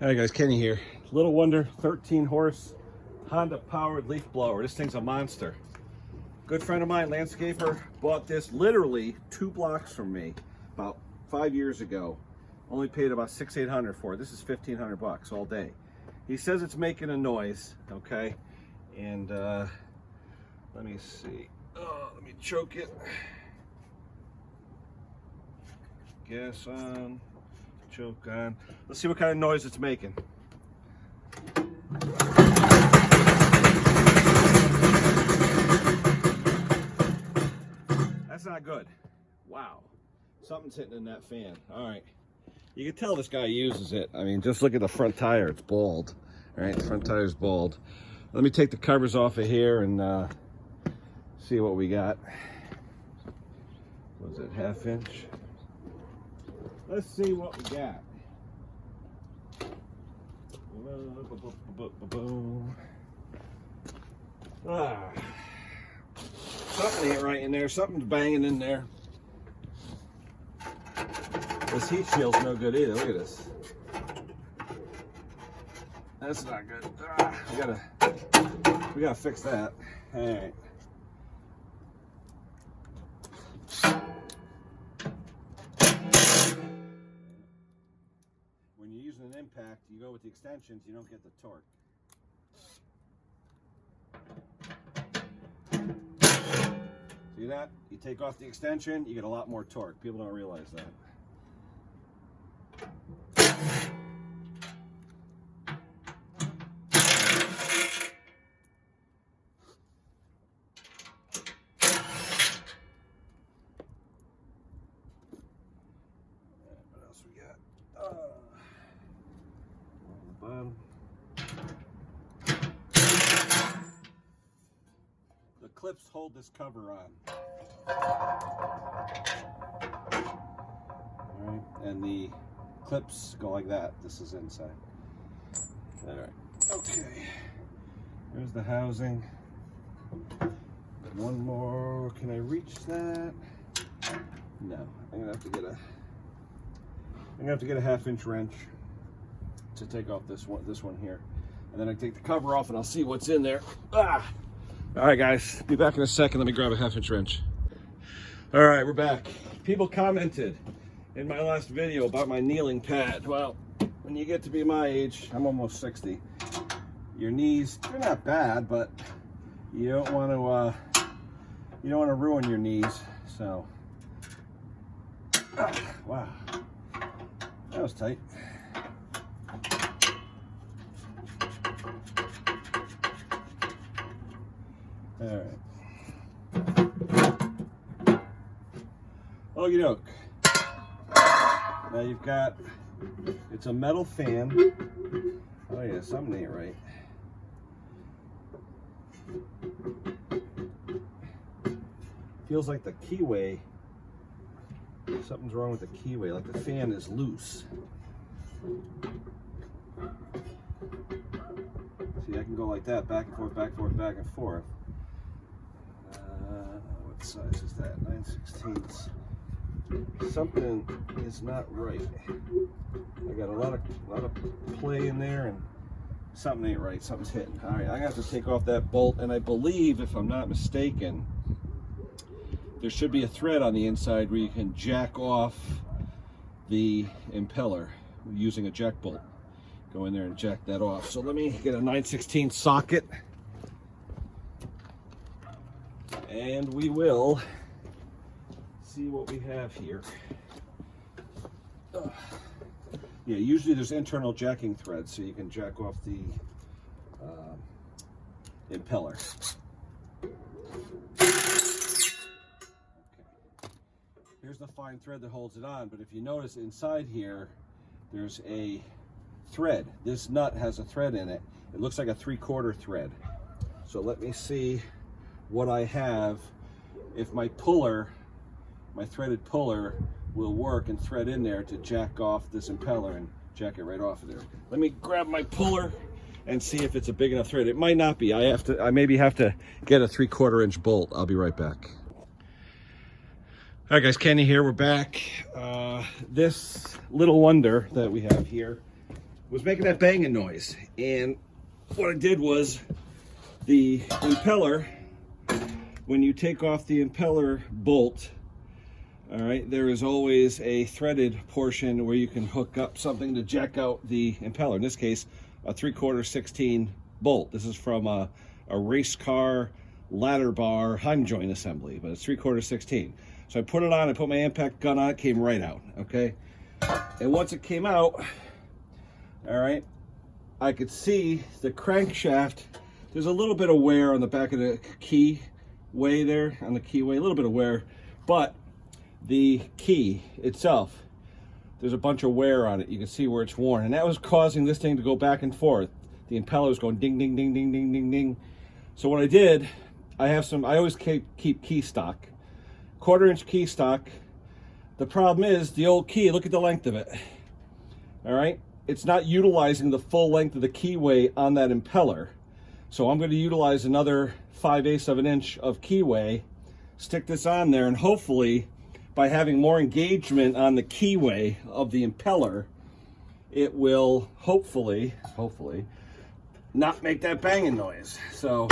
Hi guys, Kenny here. Little Wonder 13 horse Honda powered leaf blower. This thing's a monster. Good friend of mine, landscaper, bought this literally 2 blocks from me about 5 years ago. Only paid about $600-800 for it. This is $1,500 all day. He says it's making a noise, okay? And let me see. Let me choke it. Gas on. Choke on. Let's see what kind of noise it's making. That's not good. Wow. Something's hitting in that fan. All right. You can tell this guy uses it. I mean, just look at the front tire. It's bald. All right, the front tire's bald. Let me take the covers off of here and see what we got. What was it, 1/2 inch? Let's see what we got. Something ain't right in there. Something's banging in there. This heat shield's no good either. Look at this. That's not good. We gotta fix that. All right. When you're using an impact, you go with the extensions, you don't get the torque. See that? You take off the extension, you get a lot more torque. People don't realize that. What else we got? On the bottom. The clips hold this cover on. All right, and the clips go like that. This is inside. All right. Okay. There's the housing. One more. Can I reach that? No. I'm gonna have to get a 1/2 inch wrench to take off this one here, and then I take the cover off and I'll see what's in there. All right, guys. Be back in a second. Let me grab a 1/2 inch wrench. All right, we're back. People commented in my last video about my kneeling pad. Well, when you get to be my age, I'm almost 60. Your knees, they're not bad, but you don't want to ruin your knees. So, wow, that was tight. All right. Okie doke. Now you've got, it's a metal fan. Oh yeah, something ain't right. Feels like the keyway, something's wrong with the keyway, like the fan is loose. See, I can go like that, back and forth, back and forth, back and forth. What size is that? 9/16. Something is not right. I got a lot of play in there, and something ain't right. Something's hitting. All right, I have to take off that bolt, and I believe, if I'm not mistaken, there should be a thread on the inside where you can jack off the impeller using a jack bolt. Go in there and jack that off. So let me get a 9/16 socket, and we will see what we have here. Yeah, usually there's internal jacking threads, so you can jack off the impeller. Okay. Here's the fine thread that holds it on, but if you notice inside here, there's a thread. This nut has a thread in it. It looks like a 3/4 thread. So let me see what I have. If my puller, my threaded puller, will work and thread in there to jack off this impeller and jack it right off of there. Let me grab my puller and see if it's a big enough thread. It might not be. I maybe have to get a 3/4 inch bolt. I'll be right back. All right, guys, Kenny here. We're back. This little wonder that we have here was making that banging noise. And what I did was the impeller, when you take off the impeller bolt, all right, there is always a threaded portion where you can hook up something to jack out the impeller. In this case, a 3/4 16 bolt. This is from a race car ladder bar Heim joint assembly, but it's 3/4 16. So I put it on, I put my impact gun on, it came right out, okay? And once it came out, all right, I could see the crankshaft. There's a little bit of wear on the back of the keyway there, on the keyway, a little bit of wear, but the key itself, there's a bunch of wear on it. You can see where it's worn, and that was causing this thing to go back and forth. The impeller was going ding, ding, ding, ding, ding, ding, ding. So what I did, I always keep key stock, 1/4 inch key stock. The problem is the old key, look at the length of it. All right, it's not utilizing the full length of the keyway on that impeller. So I'm going to utilize another 5/8 of an inch of keyway, stick this on there, and hopefully by having more engagement on the keyway of the impeller, it will hopefully not make that banging noise. So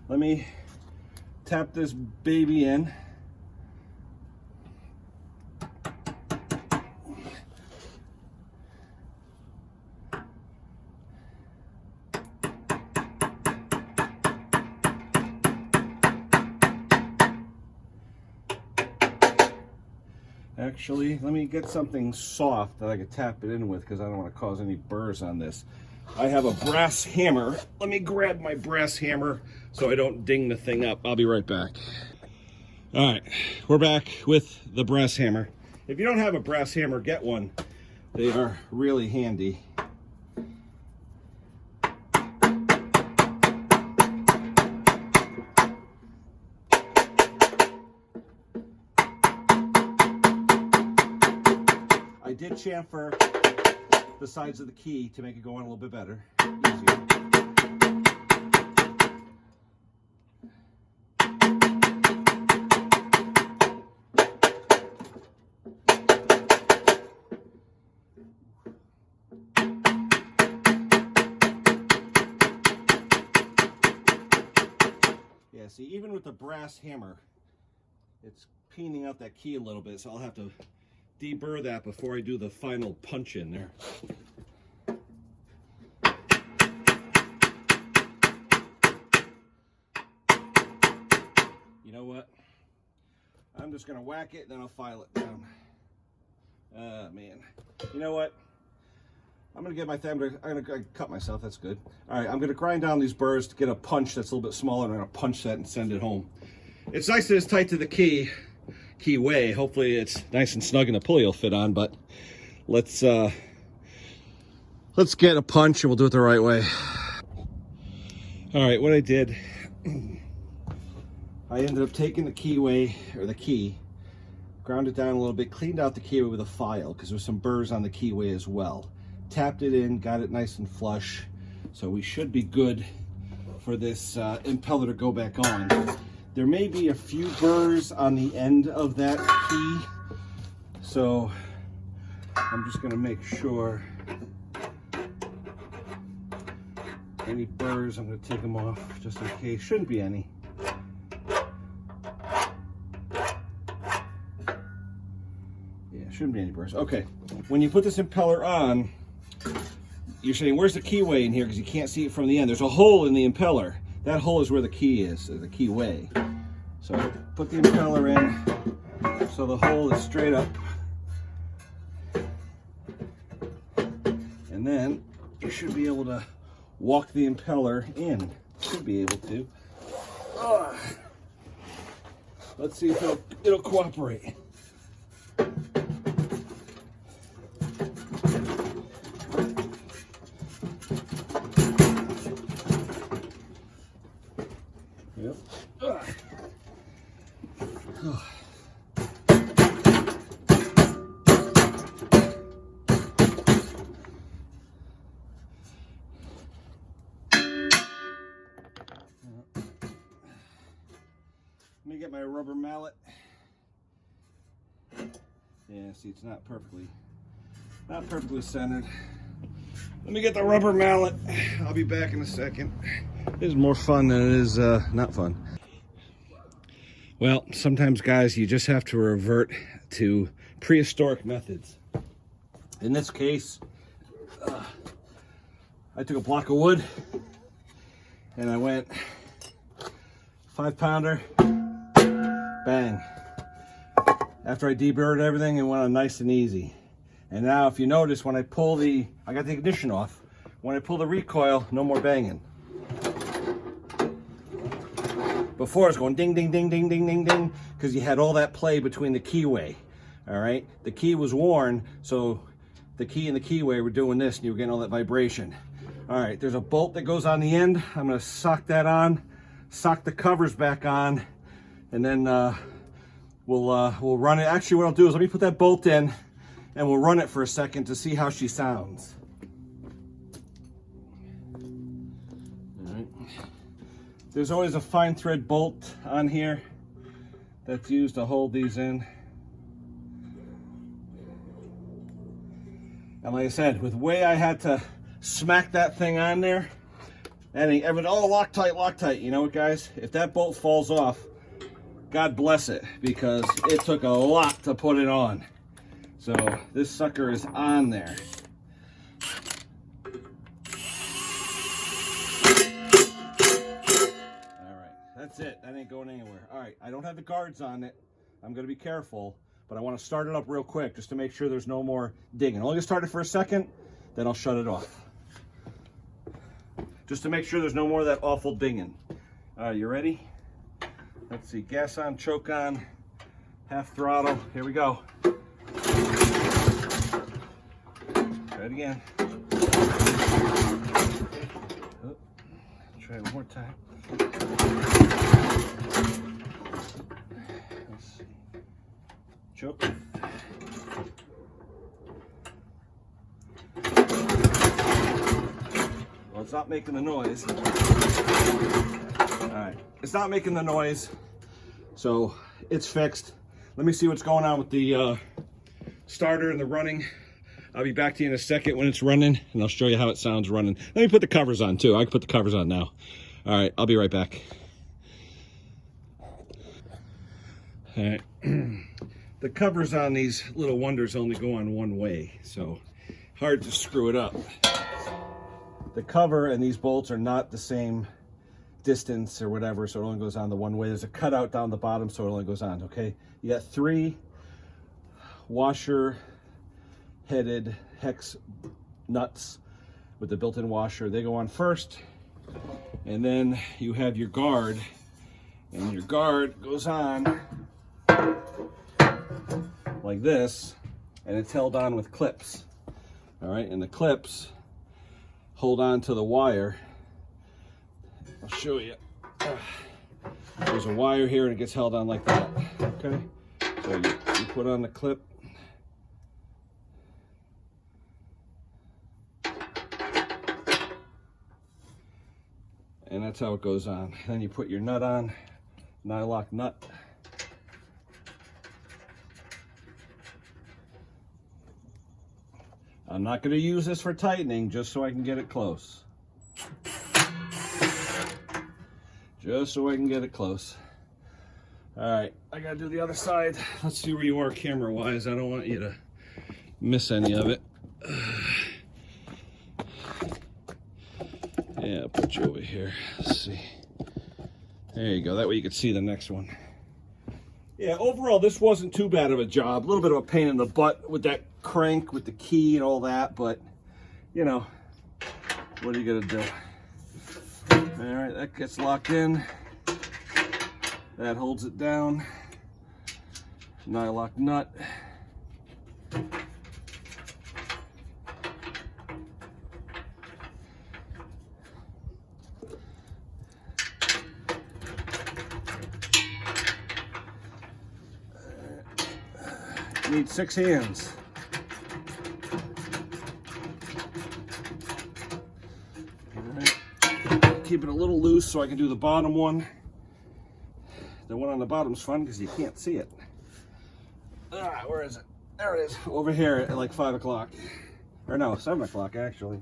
let me tap this baby in. Actually, let me get something soft that I can tap it in with, because I don't want to cause any burrs on this. I have a brass hammer. Let me grab my brass hammer so I don't ding the thing up. I'll be right back. All right, we're back with the brass hammer. If you don't have a brass hammer, get one. They are really handy. I did chamfer the sides of the key to make it go on a little bit better, easier. Yeah, see, even with the brass hammer, it's peening out that key a little bit, so I'll have to deburr that before I do the final punch in there. You know what? I'm just gonna whack it and then I'll file it down. Man. You know what? I'm gonna get my thumb. I'm gonna cut myself. That's good. All right, I'm gonna grind down these burrs to get a punch that's a little bit smaller, and I'm gonna punch that and send it home. It's nice that it's tight to the keyway. Hopefully it's nice and snug and the pulley will fit on, but let's get a punch and we'll do it the right way. All right, what I did, I ended up taking the keyway, or the key, ground it down a little bit, cleaned out the keyway with a file because there's some burrs on the keyway as well. Tapped it in, got it nice and flush, so we should be good for this impeller to go back on. There may be a few burrs on the end of that key, so I'm just going to make sure. Any burrs, I'm going to take them off just in case. Shouldn't be any. Yeah, shouldn't be any burrs. Okay, when you put this impeller on, you're saying, where's the keyway in here? Because you can't see it from the end. There's a hole in the impeller. That hole is where the key is, the keyway. So put the impeller in so the hole is straight up. And then you should be able to walk the impeller in. Should be able to. Let's see if it'll cooperate. Yep. Let me get my rubber mallet. Yeah, see, it's not perfectly centered. Let me get the rubber mallet. I'll be back in a second. This is more fun than it is not fun. Well, sometimes, guys, you just have to revert to prehistoric methods. In this case, I took a block of wood and I went 5-pounder, bang. After I deburred everything, it went on nice and easy. And now, if you notice, when I pull I got the ignition off. When I pull the recoil, no more banging. Before, it's going ding, ding, ding, ding, ding, ding, ding, because you had all that play between the keyway. All right, the key was worn, so the key and the keyway were doing this, and you were getting all that vibration. All right, there's a bolt that goes on the end. I'm going to sock that on, sock the covers back on, and then we'll run it. Actually, what I'll do is let me put that bolt in, and we'll run it for a second to see how she sounds. All right. There's always a fine thread bolt on here that's used to hold these in. And like I said, with the way I had to smack that thing on there, and it was all Loctite. You know what, guys? If that bolt falls off, God bless it, because it took a lot to put it on. So this sucker is on there. That's it. That ain't going anywhere. All right, I don't have the guards on it. I'm going to be careful, but I want to start it up real quick just to make sure there's no more digging. I'm only going to start it for a second, then I'll shut it off. Just to make sure there's no more of that awful dinging. All right, you ready? Let's see. Gas on, choke on, half throttle. Here we go. Try it again. Oh, try it one more time. Let's see. Choke. Well, it's not making the noise. All right, it's not making the noise, so it's fixed. Let me see what's going on with the starter and the running. I'll be back to you in a second when it's running, and I'll show you how it sounds running. Let me put the covers on too. I can put the covers on now. All right, I'll be right back. All right, the covers on these little wonders only go on one way, so hard to screw it up. The cover and these bolts are not the same distance or whatever, so it only goes on the one way. There's a cutout down the bottom, so it only goes on, okay? You got 3 washer-headed hex nuts with the built-in washer. They go on first. And then you have your guard, and your guard goes on like this, and it's held on with clips. All right, and the clips hold on to the wire. I'll show you. There's a wire here, and it gets held on like that. Okay, so you put on the clip. And that's how it goes on. Then you put your nut on, nylock nut. I'm not going to use this for tightening, just so I can get it close. Just so I can get it close. All right, I got to do the other side. Let's see where you are camera-wise. I don't want you to miss any of it. Yeah, I'll put you over here. Let's see. There you go. That way you can see the next one. Yeah, overall, this wasn't too bad of a job. A little bit of a pain in the butt with that crank, with the key and all that, but, you know, what are you going to do? All right, that gets locked in. That holds it down. Nylock nut. Need 6 hands. Right. Keep it a little loose so I can do the bottom one. The one on the bottom is fun because you can't see it. Where is it? There it is. Over here at like 5 o'clock. Or no, 7 o'clock actually.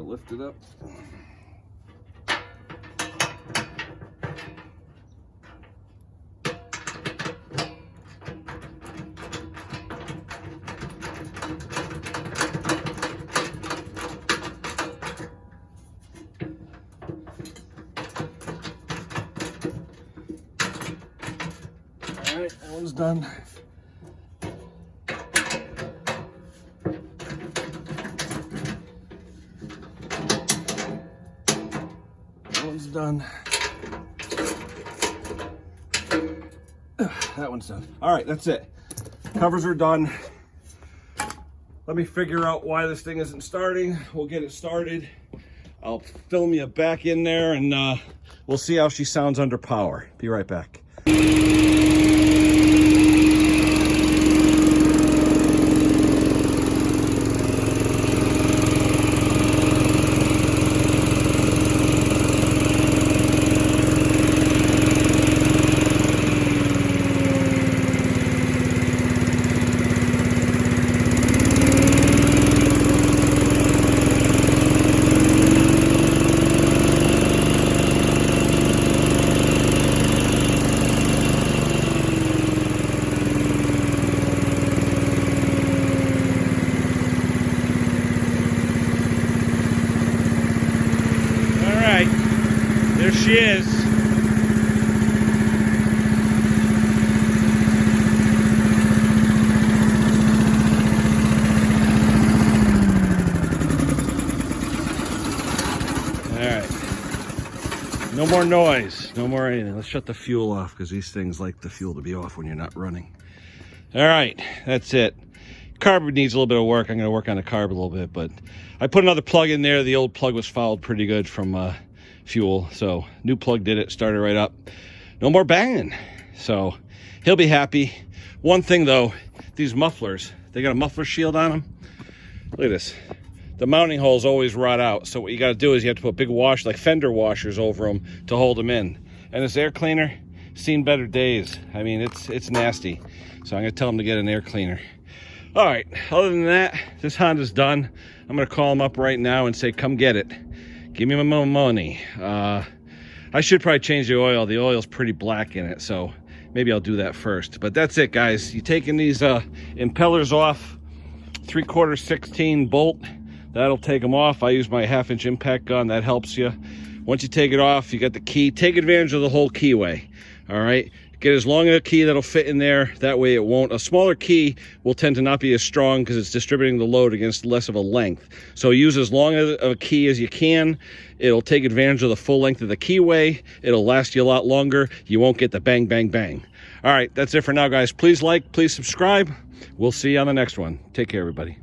lift it up. All right, that one's done. That one's done. That one's done. All right, that's it. Covers are done. Let me figure out why this thing isn't starting. We'll get it started. I'll film you back in there, and we'll see how she sounds under power. Be right back. There she is. All right. No more noise. No more anything. Let's shut the fuel off because these things like the fuel to be off when you're not running. All right. That's it. Carb needs a little bit of work. I'm going to work on the carb a little bit, but I put another plug in there. The old plug was fouled pretty good from fuel, so new plug did it, started right up. No more banging, so he'll be happy. One thing though, these mufflers, they got a muffler shield on them. Look at this. The mounting holes always rot out, so what you got to do is you have to put big wash, like fender washers over them to hold them in. And this air cleaner, seen better days. I mean, it's nasty, so I'm gonna tell them to get an air cleaner. All right, other than that, this Honda's done. I'm gonna call them up right now and say, come get it. Give me my money. I should probably change the oil. The oil's pretty black in it, so maybe I'll do that first. But that's it, guys. You're taking these impellers off, 3/4 16 bolt. That'll take them off. I use my 1/2-inch impact gun. That helps you. Once you take it off, you got the key. Take advantage of the whole keyway. All right. Get as long a key that'll fit in there. That way it won't. A smaller key will tend to not be as strong because it's distributing the load against less of a length. So use as long of a key as you can. It'll take advantage of the full length of the keyway. It'll last you a lot longer. You won't get the bang, bang, bang. All right, that's it for now, guys. Please like, please subscribe. We'll see you on the next one. Take care, everybody.